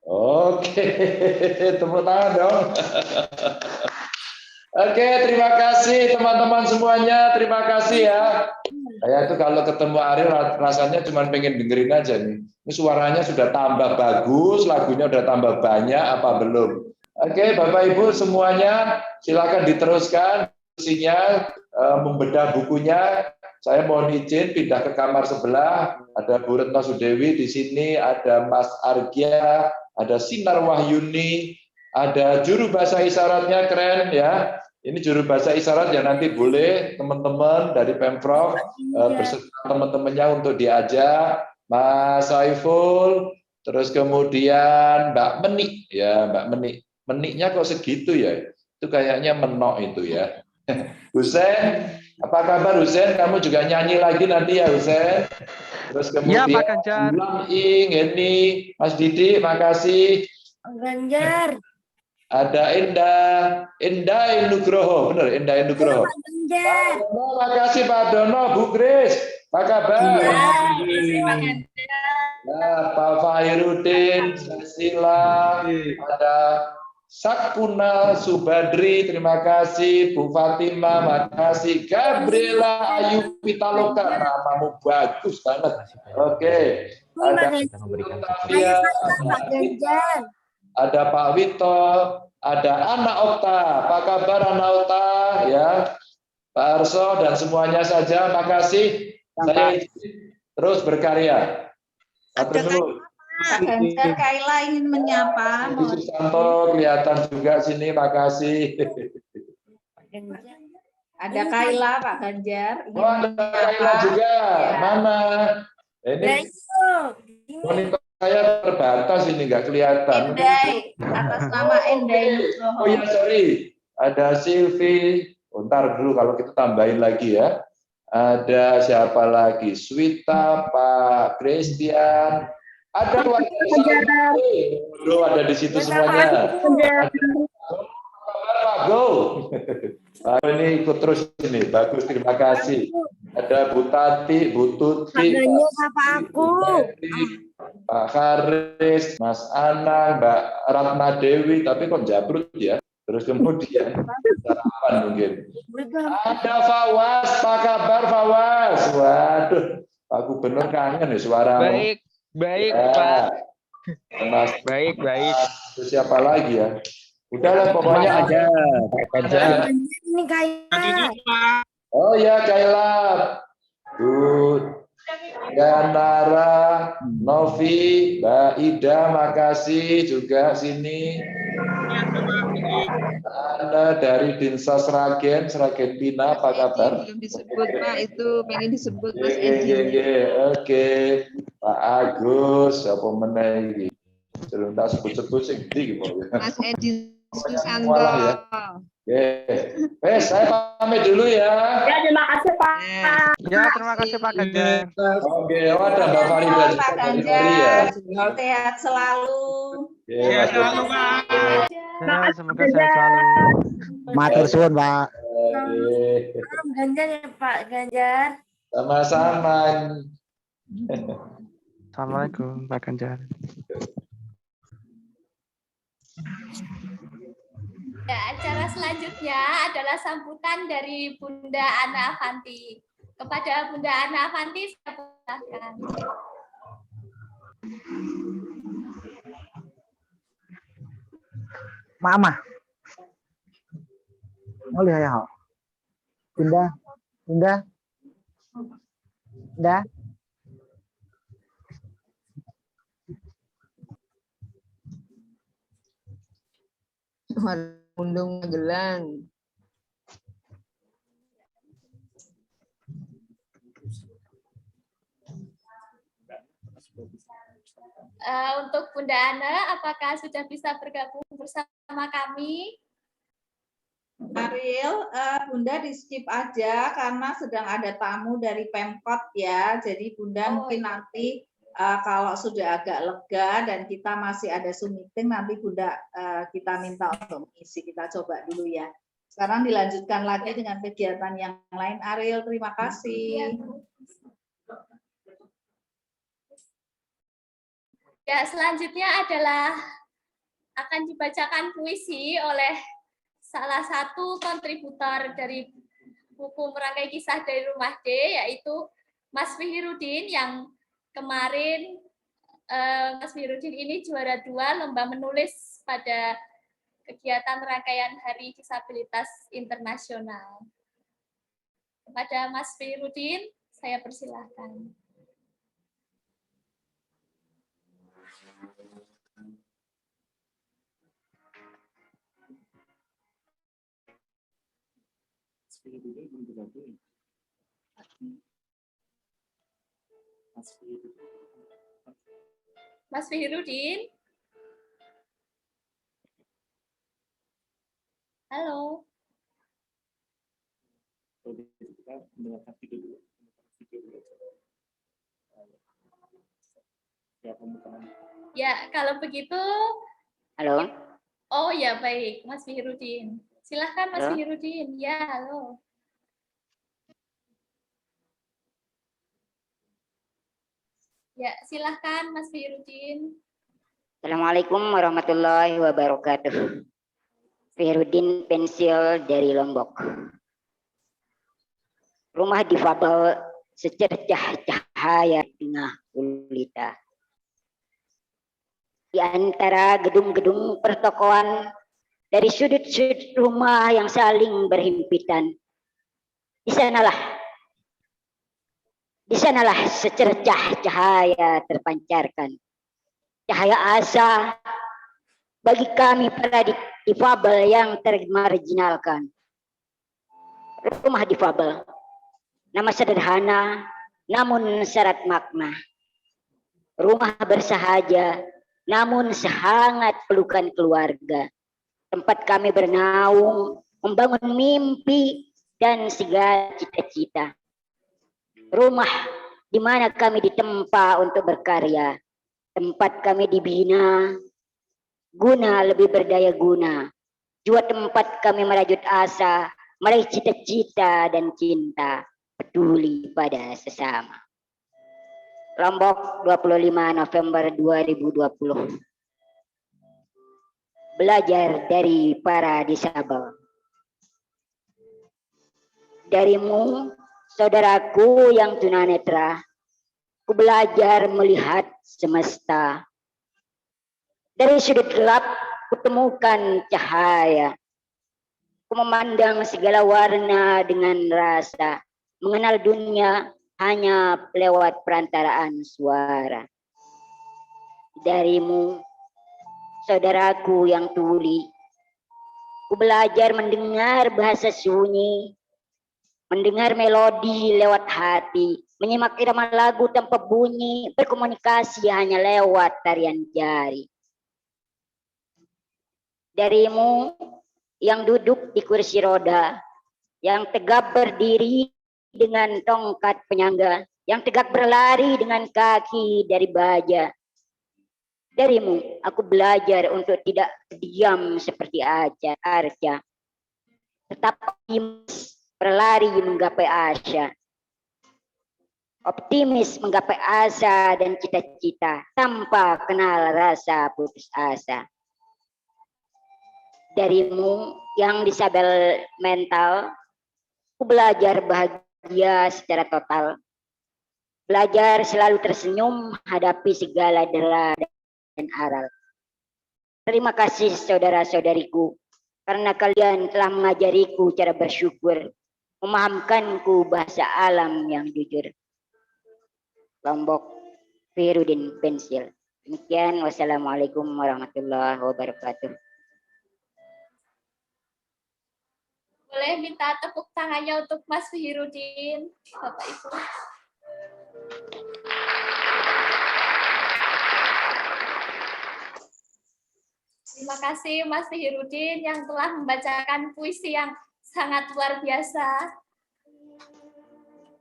Oke, tepuk tangan dong. Oke, terima kasih teman-teman semuanya. Terima kasih ya. Saya itu kalau ketemu Ariel rasanya cuma pengen dengerin aja nih. Ini suaranya sudah tambah bagus, lagunya udah tambah banyak, apa belum? Oke, Bapak Ibu semuanya, silakan diteruskan diskusinya, membedah bukunya. Saya mohon izin pindah ke kamar sebelah. Ada Bu Retno Sudewi di sini, ada Mas Argia, ada Sinar Wahyuni, ada juru bahasa isyaratnya keren ya. Ini juru bahasa isyarat yang nanti boleh teman-teman dari Pemprov beserta teman-temannya untuk diajak. Mas Saiful, terus kemudian Mbak Menik ya, Mbak Menik. Meniknya kok segitu ya? Itu kayaknya menok itu ya. Husen, apa kabar Husen? Kamu juga nyanyi lagi nanti ya Husen. Terus kemudian ya, Pak Ganjar. ini Mas Didi, makasih. Pak Ganjar. Ada Indah Nugroho, benar Indah Nugroho. Pak Dono, makasih Pak Dono, Bu Grace, apa kabar? Ya, Pak Fahirudin, Sila, ada Sakuna Subadri, terima kasih, Bu Fatima, makasih, Gabriela Ayu Pitaloka, namamu bagus banget. Oke, ada Tavia, ada Pak Wito, ada Anak Okta. Apa kabar Anak Okta? Ya, Pak Arso dan semuanya saja. Makasih. Saya terus berkarya. Pak Ganjar, Kaila ingin menyapa. Ibu Susanto kelihatan juga sini. Makasih. Ada Kaila, Pak Ganjar. Oh, ada Kaila juga. Mana? Ini monitor saya terbatas ini, nggak kelihatan. Endai, atas nama Endai. Oh ya, sorry. Ada Silvi. Bentar dulu kalau kita tambahin lagi ya. Ada siapa lagi? Swita, Pak Christian. Ada ada di situ semuanya. Pak Go. Pak ini ikut terus ini. Bagus, terima kasih. Ada Bu Tati, Bu Tuti. Pak Haris, Mas Anang, Mbak Ratna Dewi, tapi kok jabrut ya. Terus kemudian sarapan mungkin. Ada Fawas, apa kabar Fawas? Waduh, Pak Gubernur kangen ya suaramu. Baik ya. Pak. Mas, baik. Terus siapa lagi ya? Udahlah pokoknya aja. Ini kayak. Oh ya Kaila. Good. Ya Nara, Novi, Mbak Ida, makasih juga sini. Anda dari Dinsos Sragen Pina, apa kabar? Belum disebut Pak, itu pengen disebut Mas Edi. Oke, Pak Agus, siapa meneh iki? Belum tak sebut-sebut sing ndi iki, Mas Edi semua lah ya. Oke, saya pamit dulu ya. Ya, terima kasih Pak. Ya, terima kasih Pak Ganjar. Oke, ada Mbak Farida Pak juga dari Ganjar, Polri ya. sehat selalu. Oke, Mas Dodi. Ya, semoga sehat selalu. Matur suwun, Pak. Oke. Salam Ganjar ya Pak Ganjar. Sama-sama. Assalamualaikum Pak Ganjar. Ya, acara selanjutnya adalah sambutan dari Bunda Ana Avanti. Kepada Bunda Ana Avanti, saya persilahkan. Mama. Mau lihat ya, Bunda. Bunda. Bunda. Undung Magelang. Untuk Bunda Ana, apakah sudah bisa bergabung bersama kami? Ariel, Bunda di skip aja karena sedang ada tamu dari Pemkot ya. Jadi Bunda mungkin nanti kalau sudah agak lega dan kita masih ada Zoom meeting, nanti Bunda kita minta untuk mengisi. Kita coba dulu ya. Sekarang dilanjutkan lagi dengan kegiatan yang lain. Ariel, terima kasih. Ya, selanjutnya adalah akan dibacakan puisi oleh salah satu kontributor dari buku Merangkai Kisah dari Rumah D, yaitu Mas Fihirudin, yang kemarin Mas Fihirudin ini juara 2 lomba menulis pada kegiatan rangkaian Hari Disabilitas Internasional. Kepada Mas Fihirudin, saya persilahkan. Mas Fihirudin. Halo. Ya, kalau begitu. Halo. Oh ya, baik, Mas Fihirudin. Silahkan Mas Halo. Fihirudin. Ya, halo. Ya, silahkan Mas Fihirudin. Assalamualaikum warahmatullahi wabarakatuh. Fihirudin pensil dari Lombok. Rumah difabel secercah cahaya di tengah gulita. Di antara gedung-gedung pertokoan, dari sudut-sudut rumah yang saling berhimpitan, di sanalah secercah cahaya terpancarkan. Cahaya asa bagi kami para difabel yang termarginalkan. Rumah difabel, nama sederhana namun syarat makna. Rumah bersahaja namun sehangat pelukan keluarga. Tempat kami bernaung, membangun mimpi dan segala cita-cita. Rumah di mana kami ditempa untuk berkarya. Tempat kami dibina, guna lebih berdaya guna. Jua tempat kami merajut asa, meraih cita-cita dan cinta, peduli pada sesama. Lombok, 25 November 2020. Belajar dari para disabel. Darimu, saudaraku yang tunanetra, ku belajar melihat semesta. Dari sudut gelap, ku temukan cahaya. Ku memandang segala warna dengan rasa, mengenal dunia hanya lewat perantaraan suara. Darimu, saudaraku yang tuli, ku belajar mendengar bahasa sunyi, mendengar melodi lewat hati, menyimak irama lagu tanpa bunyi, berkomunikasi hanya lewat tarian jari. Darimu yang duduk di kursi roda, yang tegap berdiri dengan tongkat penyangga, yang tegak berlari dengan kaki dari baja. Darimu aku belajar untuk tidak diam seperti arca, tetap berlari menggapai asa. Optimis menggapai asa dan cita-cita tanpa kenal rasa putus asa. Darimu yang disabel mental, aku belajar bahagia secara total. Belajar selalu tersenyum hadapi segala dera dan aral. Terima kasih saudara-saudariku, karena kalian telah mengajariku cara bersyukur, memahamkanku bahasa alam yang jujur. Lombok, Firudin Pensil. Demikian, wassalamualaikum warahmatullahi wabarakatuh. Boleh minta tepuk tangannya untuk Mas Fihirudin, Bapak Ibu. Terima kasih Mas Fihirudin yang telah membacakan puisi yang sangat luar biasa.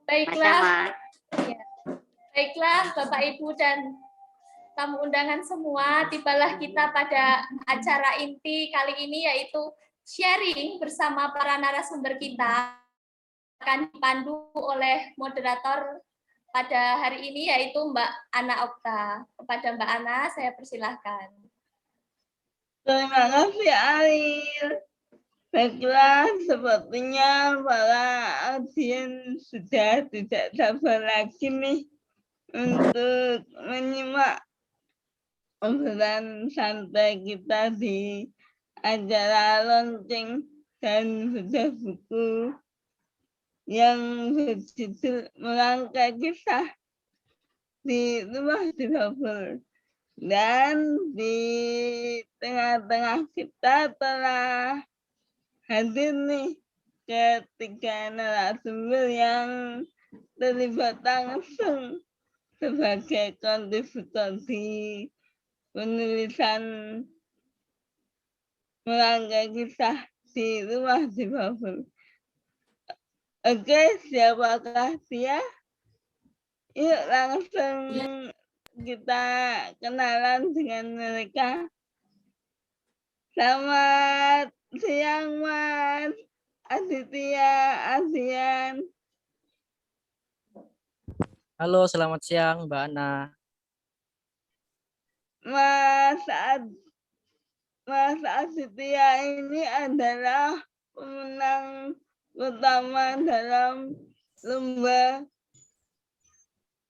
Baiklah, ya. Baiklah Bapak Ibu dan tamu undangan semua, tibalah kita pada acara inti kali ini, yaitu sharing bersama para narasumber kita. Akan dipandu oleh moderator pada hari ini, yaitu Mbak Ana Okta. Kepada Mbak Ana, saya persilahkan. Terima kasih Ariel. Baiklah, sepertinya para audiens sudah tidak sabar lagi nih untuk menyimak obrolan santai kita di acara launching dan bedah buku yang berjudul Merangkai Kisah di Rumah Difabel. Dan di tengah-tengah kita telah hadir nih ketiga narasumber yang terlibat langsung sebagai kontributor di penulisan Merangkai Kisah di Rumah Difabel. Oke, siapakah dia? Yuk langsung kita kenalan dengan mereka. Selamat siang Mas Aditya Asian. Halo, selamat siang Mbak Ana. Mas Aditya ini adalah pemenang utama dalam lomba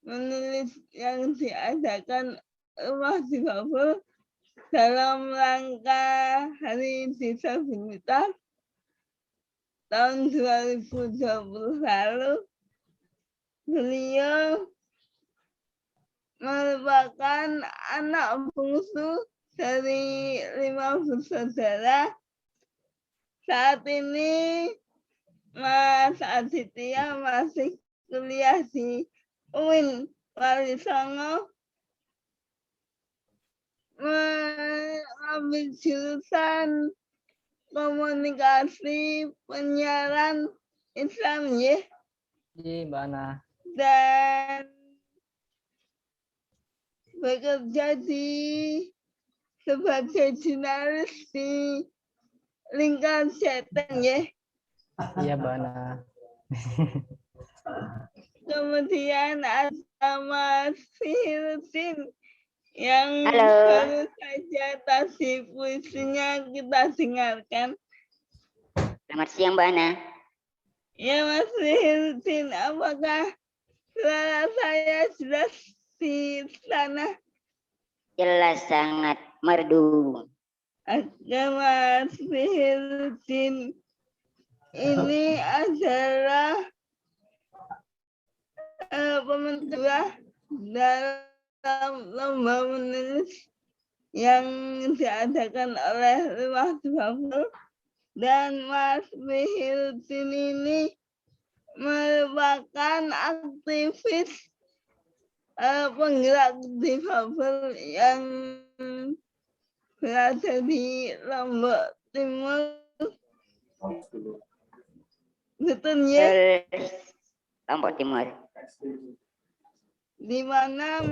menulis yang diadakan Rumah Difabel dalam rangka Hari Disabilitas tahun 2020 lalu. Beliau merupakan anak bungsu dari 5 bersaudara. Saat ini Mas Aditya masih kuliah di UIN Walisongo, mengambil jurusan komunikasi penyiaran Islam ya. Iya Mbak Ana. Dan bekerja sebagai jurnalis di Lingkar Jateng ya. Iya Mbak Ana. Kemudian ada Mas Fihirudin yang Halo. baru saja tadi puisinya kita dengarkan. Selamat siang Mbak Ana. Ya Mas Fihirudin, apakah suara saya jelas di sana? Jelas, sangat merdu. Oke Mas Fihirudin, ini adalah pemenang dalam lomba menulis yang diadakan oleh Rumah Difabel, dan Mas Fihirudin ini merupakan aktivis penggerak difabel yang berada di Lombok Timur. Betul ya? Lombok Timur. Di mana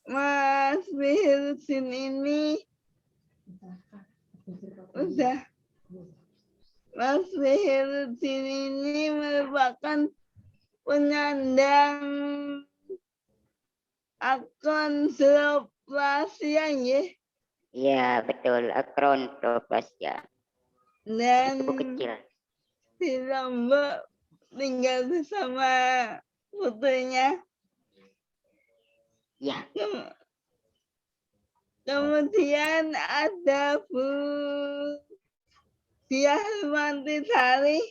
Mas Birusin ini Mas Birusin ini merupakan penyandang akron Slovakia ya? Iya betul, akron Slovakia. Dan Ibu kecil. di Lombok tinggal bersama putrinya. Ya. Kemudian ada Bu Diah Rumanti Sari.